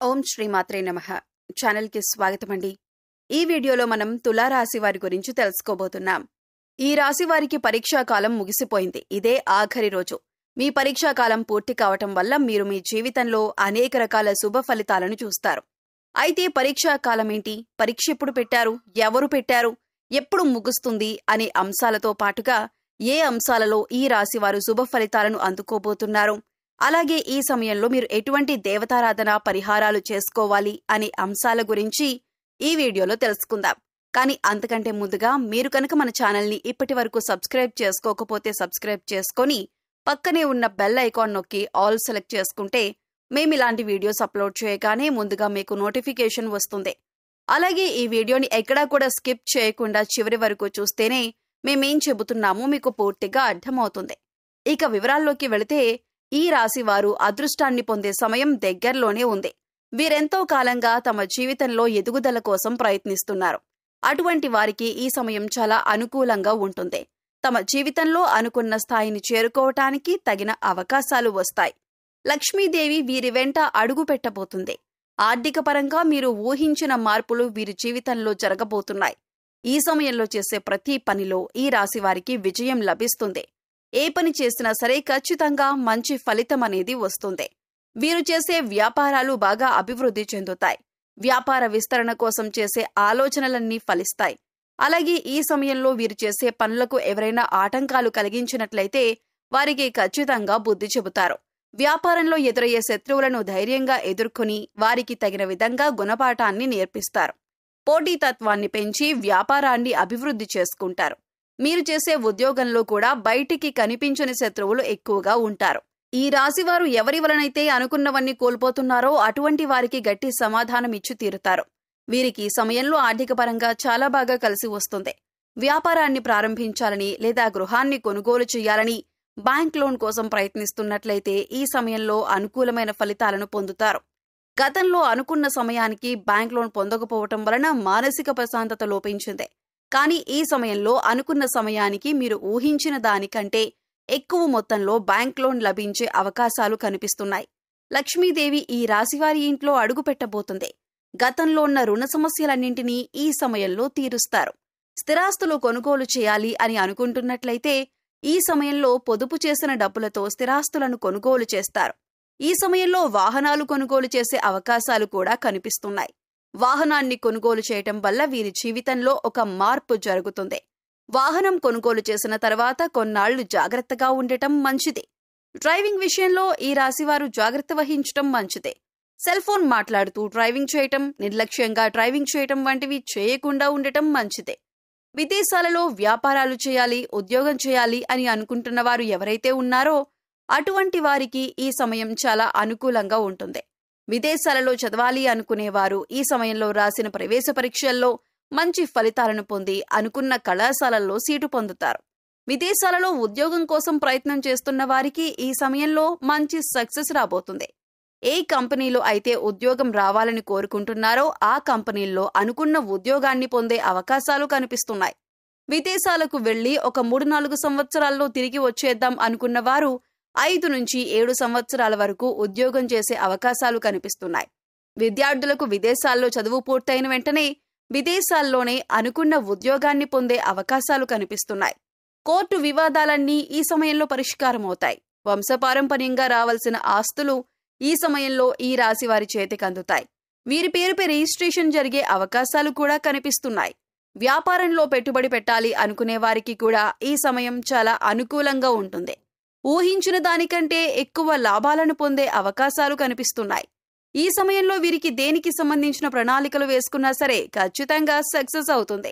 ఓం శ్రీమాత్రే నమః. ఛానల్కి స్వాగతమండి. ఈ వీడియోలో మనం తులారాశి వారి గురించి తెలుసుకోబోతున్నాం. ఈ రాశి వారికి పరీక్షాకాలం ముగిసిపోయింది. ఇదే ఆఖరి రోజు. మీ పరీక్షాకాలం పూర్తి కావటం వల్ల మీరు మీ జీవితంలో అనేక రకాల శుభ ఫలితాలను చూస్తారు. అయితే పరీక్షాకాలం ఏంటి, పరీక్ష ఎప్పుడు పెట్టారు, ఎవరు పెట్టారు, ఎప్పుడు ముగుస్తుంది అనే అంశాలతో పాటుగా ఏ అంశాలలో ఈ రాశి వారు శుభ ఫలితాలను అందుకోబోతున్నారు, అలాగే ఈ సమయంలో మీరు ఎటువంటి దేవతారాధన పరిహారాలు చేసుకోవాలి అనే అంశాల గురించి ఈ వీడియోలో తెలుసుకుందాం. కానీ అంతకంటే ముందుగా మీరు కనుక మన ఛానల్ని ఇప్పటి వరకు సబ్స్క్రైబ్ చేసుకోకపోతే సబ్స్క్రైబ్ చేసుకొని పక్కనే ఉన్న బెల్ ఐకాన్ నొక్కి ఆల్ సెలెక్ట్ చేసుకుంటే మేము ఇలాంటి వీడియోస్ అప్లోడ్ చేయగానే ముందుగా మీకు నోటిఫికేషన్ వస్తుంది. అలాగే ఈ వీడియోని ఎక్కడా కూడా స్కిప్ చేయకుండా చివరి వరకు చూస్తేనే మేమేం చెబుతున్నామో మీకు పూర్తిగా అర్థమవుతుంది. ఇక వివరాల్లోకి వెళితే ఈ రాశి వారు అదృష్టాన్ని పొందే సమయం దగ్గరలోనే ఉంది. వీరెంతో కాలంగా తమ జీవితంలో ఎదుగుదల కోసం ప్రయత్నిస్తున్నారు. అటువంటి వారికి ఈ సమయం చాలా అనుకూలంగా ఉంటుంది. తమ జీవితంలో అనుకున్న స్థాయిని చేరుకోవటానికి తగిన అవకాశాలు వస్తాయి. లక్ష్మీదేవి వీరి వెంట అడుగు పెట్టబోతుంది. ఆర్థిక పరంగా మీరు ఊహించిన మార్పులు వీరి జీవితంలో జరగబోతున్నాయి. ఈ సమయంలో చేసే ప్రతి పనిలో ఈ రాశి వారికి విజయం లభిస్తుంది. ఏ పని చేసినా సరే ఖచ్చితంగా మంచి ఫలితం అనేది వస్తుంది. వీరు చేసే వ్యాపారాలు బాగా అభివృద్ధి చెందుతాయి. వ్యాపార విస్తరణ కోసం చేసే ఆలోచనలన్నీ ఫలిస్తాయి. అలాగే ఈ సమయంలో వీరు చేసే పనులకు ఎవరైనా ఆటంకాలు కలిగించినట్లయితే వారికి ఖచ్చితంగా బుద్ధి చెబుతారు. వ్యాపారంలో ఎదురయ్యే శత్రువులను ధైర్యంగా ఎదుర్కొని వారికి తగిన విధంగా గుణపాఠాన్ని నేర్పిస్తారు. పోటీతత్వాన్ని పెంచి వ్యాపారాన్ని అభివృద్ధి చేసుకుంటారు. మీరు చేసే ఉద్యోగంలో కూడా బయటికి కనిపించని శత్రువులు ఎక్కువగా ఉంటారు. ఈ రాశివారు ఎవరి వలనైతే అనుకున్నవన్నీ కోల్పోతున్నారో అటువంటి వారికి గట్టి సమాధానం ఇచ్చి తీరుతారు. వీరికి సమయంలో ఆర్థిక పరంగా చాలా బాగా కలిసి వస్తుంది. వ్యాపారాన్ని ప్రారంభించాలని లేదా గృహాన్ని కొనుగోలు చేయాలని బ్యాంక్ లోన్ కోసం ప్రయత్నిస్తున్నట్లయితే ఈ సమయంలో అనుకూలమైన ఫలితాలను పొందుతారు. గతంలో అనుకున్న సమయానికి బ్యాంక్ లోన్ పొందకపోవటం వలన మానసిక ప్రశాంతత లోపించింది. కానీ ఈ సమయంలో అనుకున్న సమయానికి మీరు ఊహించిన దానికంటే ఎక్కువ మొత్తంలో బ్యాంక్ లోన్ లభించే అవకాశాలు కనిపిస్తున్నాయి. లక్ష్మీదేవి ఈ రాశివారి ఇంట్లో అడుగు పెట్టబోతుంది. గతంలో ఉన్న రుణ సమస్యలన్నింటినీ ఈ సమయంలో తీరుస్తారు. స్థిరాస్తులు కొనుగోలు చేయాలి అని అనుకుంటున్నట్లయితే ఈ సమయంలో పొదుపు చేసిన డబ్బులతో స్థిరాస్తులను కొనుగోలు చేస్తారు. ఈ సమయంలో వాహనాలు కొనుగోలు చేసే అవకాశాలు కూడా కనిపిస్తున్నాయి. వాహనాన్ని కొనుగోలు చేయటం వల్ల వీరి జీవితంలో ఒక మార్పు జరుగుతుంది. వాహనం కొనుగోలు చేసిన తర్వాత కొన్నాళ్లు జాగ్రత్తగా ఉండటం మంచిది. డ్రైవింగ్ విషయంలో ఈ రాశివారు జాగ్రత్త వహించటం మంచిదే. సెల్ ఫోన్ మాట్లాడుతూ డ్రైవింగ్ చేయటం, నిర్లక్ష్యంగా డ్రైవింగ్ చేయటం వంటివి చేయకుండా ఉండటం మంచిదే. విదేశాలలో వ్యాపారాలు చేయాలి, ఉద్యోగం చేయాలి అని అనుకుంటున్న వారు ఎవరైతే ఉన్నారో అటువంటి వారికి ఈ సమయం చాలా అనుకూలంగా ఉంటుంది. విదేశాలలో చదవాలి అనుకునేవారు ఈ సమయంలో రాసిన ప్రవేశ పరీక్షల్లో మంచి ఫలితాలను పొంది అనుకున్న కళాశాలల్లో సీటు పొందుతారు. విదేశాలలో ఉద్యోగం కోసం ప్రయత్నం చేస్తున్న వారికి ఈ సమయంలో మంచి సక్సెస్ రాబోతుంది. ఏ కంపెనీలో అయితే ఉద్యోగం రావాలని కోరుకుంటున్నారో ఆ కంపెనీల్లో అనుకున్న ఉద్యోగాన్ని పొందే అవకాశాలు కనిపిస్తున్నాయి. విదేశాలకు వెళ్లి ఒక 3-4 సంవత్సరాల్లో తిరిగి వచ్చేద్దాం అనుకున్న వారు 5 నుంచి 7 సంవత్సరాల వరకు ఉద్యోగం చేసే అవకాశాలు కనిపిస్తున్నాయి. విద్యార్థులకు విదేశాల్లో చదువు పూర్తయిన వెంటనే విదేశాల్లోనే అనుకున్న ఉద్యోగాన్ని పొందే అవకాశాలు కనిపిస్తున్నాయి. కోర్టు వివాదాలన్నీ ఈ సమయంలో పరిష్కారమవుతాయి. వంశపారంపర్యంగా రావాల్సిన ఆస్తులు ఈ సమయంలో ఈ రాశి వారి చేతికి అందుతాయి. వీరి పేరుపై రిజిస్ట్రేషన్ జరిగే అవకాశాలు కూడా కనిపిస్తున్నాయి. వ్యాపారంలో పెట్టుబడి పెట్టాలి అనుకునే వారికి కూడా ఈ సమయం చాలా అనుకూలంగా ఉంటుంది. ఊహించిన దానికంటే ఎక్కువ లాభాలను పొందే అవకాశాలు కనిపిస్తున్నాయి. ఈ సమయంలో వీరికి దేనికి సంబంధించిన ప్రణాళికలు వేసుకున్నా సరే ఖచ్చితంగా సక్సెస్ అవుతుంది.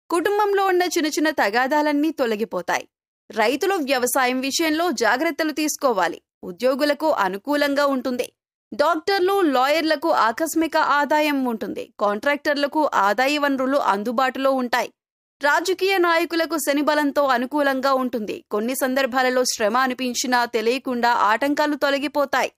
కుటుంబంలో ఉన్న చిన్న చిన్న తగాదాలన్నీ తొలగిపోతాయి. రైతులు వ్యవసాయం విషయంలో జాగ్రత్తలు తీసుకోవాలి. ఉద్యోగులకు అనుకూలంగా ఉంటుంది. డాక్టర్లు, లాయర్లకు ఆకస్మిక ఆదాయం ఉంటుంది. కాంట్రాక్టర్లకు ఆదాయ వనరులు అందుబాటులో ఉంటాయి. రాజకీయ నాయకులకు శని బలంతో అనుకూలంగా ఉంటుంది. కొన్ని సందర్భాలలో శ్రమ అనిపించినా తెలియకుండా ఆటంకాలు తొలగిపోతాయి.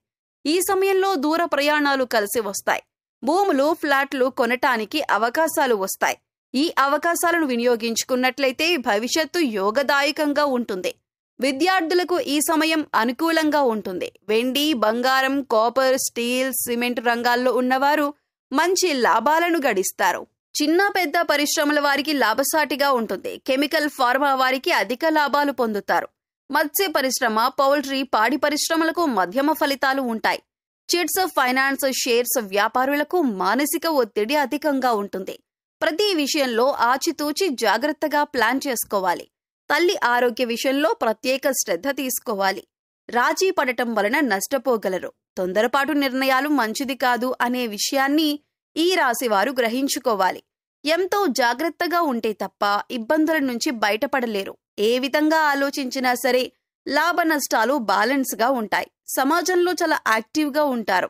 ఈ సమయంలో దూర ప్రయాణాలు కలిసి వస్తాయి. భూములు, ఫ్లాట్లు కొనటానికి అవకాశాలు వస్తాయి. ఈ అవకాశాలను వినియోగించుకున్నట్లయితే భవిష్యత్తు యోగదాయకంగా ఉంటుంది. విద్యార్థులకు ఈ సమయం అనుకూలంగా ఉంటుంది. వెండి, బంగారం, కాపర్, స్టీల్, సిమెంట్ రంగాల్లో ఉన్నవారు మంచి లాభాలను గడిస్తారు. చిన్న పెద్ద పరిశ్రమల వారికి లాభసాటిగా ఉంటుంది. కెమికల్, ఫార్మా వారికి అధిక లాభాలు పొందుతారు. మత్స్య పరిశ్రమ, పౌల్ట్రీ, పాడి పరిశ్రమలకు మధ్యమ ఫలితాలు ఉంటాయి. చిట్స్, ఫైనాన్స్, షేర్స్ వ్యాపారులకు మానసిక ఒత్తిడి అధికంగా ఉంటుంది. ప్రతి విషయంలో ఆచితూచి జాగ్రత్తగా ప్లాన్ చేసుకోవాలి. తల్లి ఆరోగ్య విషయంలో ప్రత్యేక శ్రద్ధ తీసుకోవాలి. రాజీ పడటం వలన నష్టపోగలరు. తొందరపాటు నిర్ణయాలు మంచిది కాదు అనే విషయాన్ని ఈ రాశివారు గ్రహించుకోవాలి. ఎంతో జాగ్రత్తగా ఉంటే తప్ప ఇబ్బందుల నుంచి బయటపడలేరు. ఏ విధంగా ఆలోచించినా సరే లాభ నష్టాలు బ్యాలెన్స్గా ఉంటాయి. సమాజంలో చాలా యాక్టివ్గా ఉంటారు.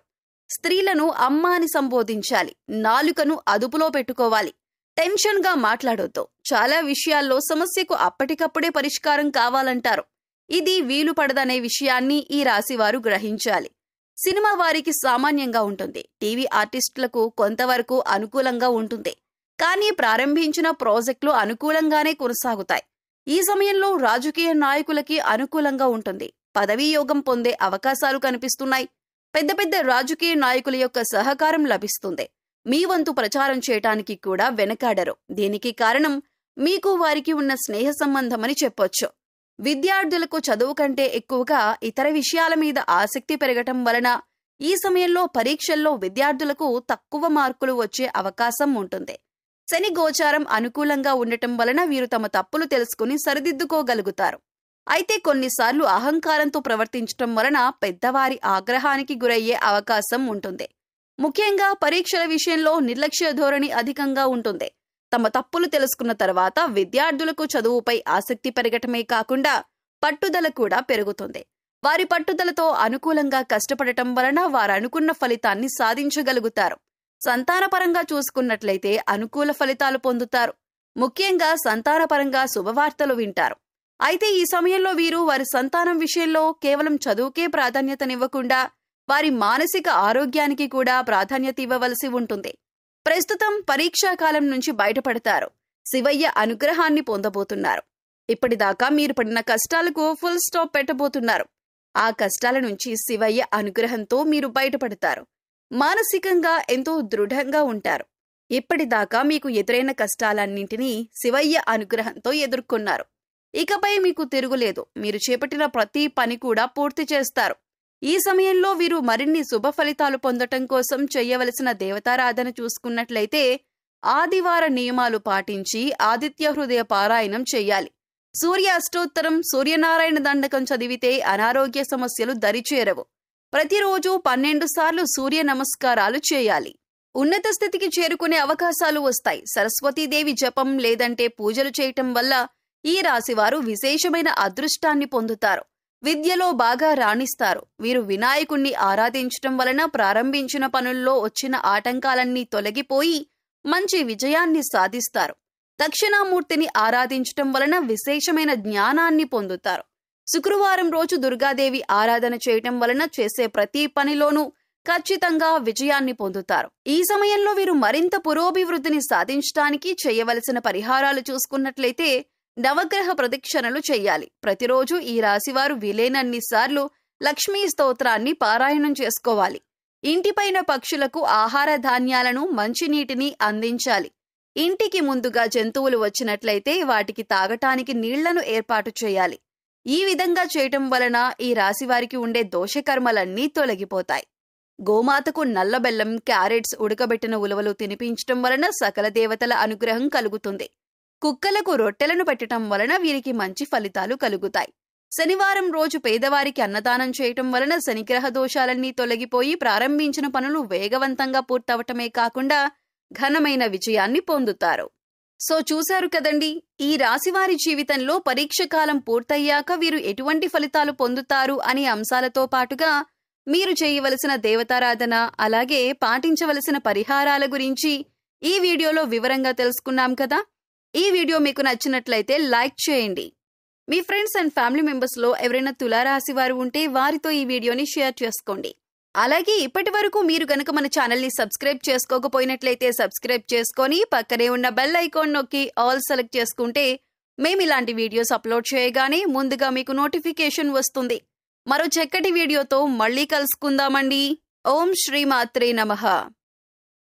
స్త్రీలను అమ్మ అని సంబోధించాలి. నాలుకను అదుపులో పెట్టుకోవాలి. టెన్షన్గా మాట్లాడొద్దు. చాలా విషయాల్లో సమస్యకు అప్పటికప్పుడే పరిష్కారం కావాలంటారు. ఇది వీలు పడదనే విషయాన్ని ఈ రాశివారు గ్రహించాలి. సినిమా వారికి సామాన్యంగా ఉంటుంది. టీవీ ఆర్టిస్టులకు కొంతవరకు అనుకూలంగా ఉంటుంది. కానీ ప్రారంభించిన ప్రాజెక్టులు అనుకూలంగానే కొనసాగుతాయి. ఈ సమయంలో రాజకీయ నాయకులకి అనుకూలంగా ఉంటుంది. పదవీ యోగం పొందే అవకాశాలు కనిపిస్తున్నాయి. పెద్ద పెద్ద రాజకీయ నాయకుల యొక్క సహకారం లభిస్తుంది. మీ వంతు ప్రచారం చేయటానికి కూడా వెనకాడరు. దీనికి కారణం మీకు వారికి ఉన్న స్నేహ సంబంధమని చెప్పొచ్చు. విద్యార్థులకు చదువు కంటే ఎక్కువగా ఇతర విషయాల మీద ఆసక్తి పెరగటం వలన ఈ సమయంలో పరీక్షల్లో విద్యార్థులకు తక్కువ మార్కులు వచ్చే అవకాశం ఉంటుంది. శని గోచారం అనుకూలంగా ఉండటం వలన వీరు తమ తప్పులు తెలుసుకుని సరిదిద్దుకోగలుగుతారు. అయితే కొన్నిసార్లు అహంకారంతో ప్రవర్తించటం వలన పెద్దవారి ఆగ్రహానికి గురయ్యే అవకాశం ఉంటుంది. ముఖ్యంగా పరీక్షల విషయంలో నిర్లక్ష్య ధోరణి అధికంగా ఉంటుంది. తమ తప్పులు తెలుసుకున్న తర్వాత విద్యార్థులకు చదువుపై ఆసక్తి పెరగటమే కాకుండా పట్టుదల కూడా పెరుగుతుంది. వారి పట్టుదలతో అనుకూలంగా కష్టపడటం వలన వారు అనుకున్న ఫలితాన్ని సాధించగలుగుతారు. సంతానపరంగా చూసుకున్నట్లయితే అనుకూల ఫలితాలు పొందుతారు. ముఖ్యంగా సంతానపరంగా శుభవార్తలు వింటారు. అయితే ఈ సమయంలో వీరు వారి సంతానం విషయంలో కేవలం చదువుకే ప్రాధాన్యతనివ్వకుండా వారి మానసిక ఆరోగ్యానికి కూడా ప్రాధాన్యత ఇవ్వవలసి ఉంటుంది. ప్రస్తుతం పరీక్షాకాలం నుంచి బయటపడతారు. శివయ్య అనుగ్రహాన్ని పొందబోతున్నారు. ఇప్పటిదాకా మీరు పడిన కష్టాలకు ఫుల్ స్టాప్ పెట్టబోతున్నారు. ఆ కష్టాల నుంచి శివయ్య అనుగ్రహంతో మీరు బయటపడతారు. మానసికంగా ఎంతో దృఢంగా ఉంటారు. ఇప్పటిదాకా మీకు ఎదురైన కష్టాలన్నింటినీ శివయ్య అనుగ్రహంతో ఎదుర్కొన్నారు. ఇకపై మీకు తిరుగులేదు. మీరు చేపట్టిన ప్రతి పని కూడా పూర్తి చేస్తారు. ఈ సమయంలో వీరు మరిన్ని శుభ ఫలితాలు పొందటం కోసం చేయవలసిన దేవతారాధన చూసుకున్నట్లయితే ఆదివార నియమాలు పాటించి ఆదిత్య హృదయ పారాయణం చెయ్యాలి. సూర్య అష్టోత్తరం, సూర్యనారాయణ దండకం చదివితే అనారోగ్య సమస్యలు దరిచేరవు. ప్రతిరోజు 12 సార్లు సూర్య నమస్కారాలు చేయాలి. ఉన్నత స్థితికి చేరుకునే అవకాశాలు వస్తాయి. సరస్వతీదేవి జపం లేదంటే పూజలు చేయటం వల్ల ఈ రాశివారు విశేషమైన అదృష్టాన్ని పొందుతారు. విద్యలో బాగా రాణిస్తారు. వీరు వినాయకుణ్ణి ఆరాధించటం వలన ప్రారంభించిన పనుల్లో వచ్చిన ఆటంకాలన్నీ తొలగిపోయి మంచి విజయాన్ని సాధిస్తారు. దక్షిణామూర్తిని ఆరాధించటం వలన విశేషమైన జ్ఞానాన్ని పొందుతారు. శుక్రవారం రోజు దుర్గాదేవి ఆరాధన చేయటం వలన చేసే ప్రతి పనిలోనూ ఖచ్చితంగా విజయాన్ని పొందుతారు. ఈ సమయంలో వీరు మరింత పురోభివృద్ధిని సాధించడానికి చేయవలసిన పరిహారాలు చూసుకున్నట్లయితే నవగ్రహ ప్రదక్షిణలు చెయ్యాలి. ప్రతిరోజు ఈ రాశివారు వీలైనన్ని సార్లు లక్ష్మీ స్తోత్రాన్ని పారాయణం చేసుకోవాలి. ఇంటిపైన పక్షులకు ఆహార ధాన్యాలను, మంచినీటిని అందించాలి. ఇంటికి ముందుగా జంతువులు వచ్చినట్లయితే వాటికి తాగటానికి నీళ్లను ఏర్పాటు చేయాలి. ఈ విధంగా చేయటం వలన ఈ రాశివారికి ఉండే దోషకర్మలన్నీ తొలగిపోతాయి. గోమాతకు నల్ల బెల్లం, క్యారెట్స్, ఉడకబెట్టిన ఉలవలు తినిపించటం వలన సకల దేవతల అనుగ్రహం కలుగుతుంది. కుక్కలకు రొట్టెలను పెట్టడం వలన వీరికి మంచి ఫలితాలు కలుగుతాయి. శనివారం రోజు పేదవారికి అన్నదానం చేయటం వలన శనిగ్రహ దోషాలన్నీ తొలగిపోయి ప్రారంభించిన పనులు వేగవంతంగా పూర్తవటమే కాకుండా ఘనమైన విజయాన్ని పొందుతారు. సో చూశారు కదండి, ఈ రాశివారి జీవితంలో పరీక్ష కాలం పూర్తయ్యాక వీరు ఎటువంటి ఫలితాలు పొందుతారు అనే అంశాలతో పాటుగా మీరు చేయవలసిన దేవతారాధన, అలాగే పాటించవలసిన పరిహారాల గురించి ఈ వీడియోలో వివరంగా తెలుసుకున్నాం కదా. ఈ వీడియో మీకు నచ్చినట్లయితే లైక్ చేయండి. మీ ఫ్రెండ్స్ అండ్ ఫ్యామిలీ మెంబర్స్ లో ఎవరైనా తులారాశి వారు ఉంటే వారితో ఈ వీడియోని షేర్ చేసుకోండి. అలాగే ఇప్పటి వరకు మీరు గనక మన ఛానల్ ని సబ్స్క్రైబ్ చేసుకోకపోయినట్లయితే సబ్స్క్రైబ్ చేసుకొని పక్కనే ఉన్న బెల్ ఐకాన్ నొక్కి ఆల్ సెలెక్ట్ చేసుకుంటే మేమిలాంటి వీడియోస్ అప్లోడ్ చేయగానే ముందుగా మీకు నోటిఫికేషన్ వస్తుంది. మరో చక్కటి వీడియోతో మళ్ళీ కలుసుకుందామండి. ఓం శ్రీ మాత్రే నమః.